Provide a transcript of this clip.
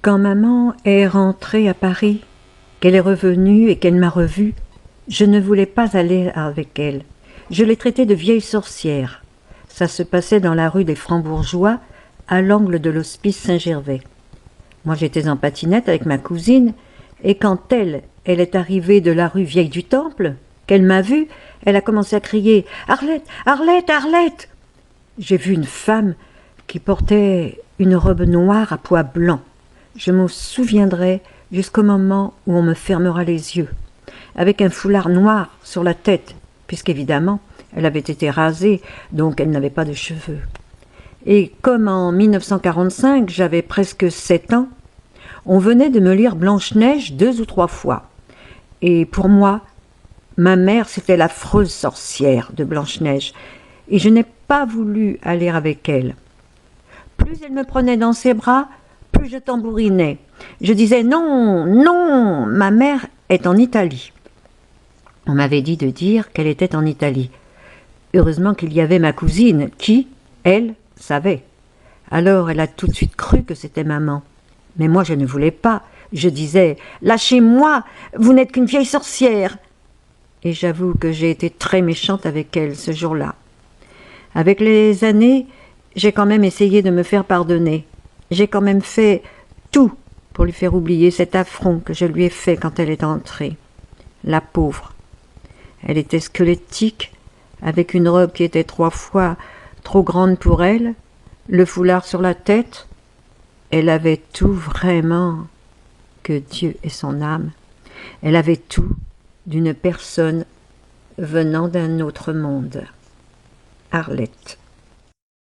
Quand maman est rentrée à Paris, qu'elle est revenue et qu'elle m'a revue, je ne voulais pas aller avec elle. Je l'ai traitée de vieille sorcière. Ça se passait dans la rue des Francs-Bourgeois, à l'angle de l'hospice Saint-Gervais. Moi j'étais en patinette avec ma cousine, et quand elle est arrivée de la rue Vieille du Temple, qu'elle m'a vue, elle a commencé à crier « Arlette, Arlette, Arlette !» J'ai vu une femme qui portait une robe noire à pois blancs. Je m'en souviendrai jusqu'au moment où on me fermera les yeux, avec un foulard noir sur la tête, puisqu'évidemment, elle avait été rasée, donc elle n'avait pas de cheveux. Et comme en 1945, j'avais presque 7 ans, on venait de me lire Blanche-Neige 2 ou 3 fois. Et pour moi, ma mère, c'était l'affreuse sorcière de Blanche-Neige, et je n'ai pas voulu aller avec elle. Plus elle me prenait dans ses bras, plus je tambourinais. Je disais « Non, non, ma mère est en Italie ». On m'avait dit de dire qu'elle était en Italie. Heureusement qu'il y avait ma cousine qui, elle, savait. Alors elle a tout de suite cru que c'était maman. Mais moi je ne voulais pas. Je disais « Lâchez-moi, vous n'êtes qu'une vieille sorcière ». Et j'avoue que j'ai été très méchante avec elle ce jour-là. Avec les années, j'ai quand même essayé de me faire pardonner. J'ai quand même fait tout pour lui faire oublier cet affront que je lui ai fait quand elle est entrée. La pauvre. Elle était squelettique, avec une robe qui était 3 fois trop grande pour elle, le foulard sur la tête. Elle avait tout vraiment, que Dieu ait son âme. Elle avait tout d'une personne venant d'un autre monde. Arlette.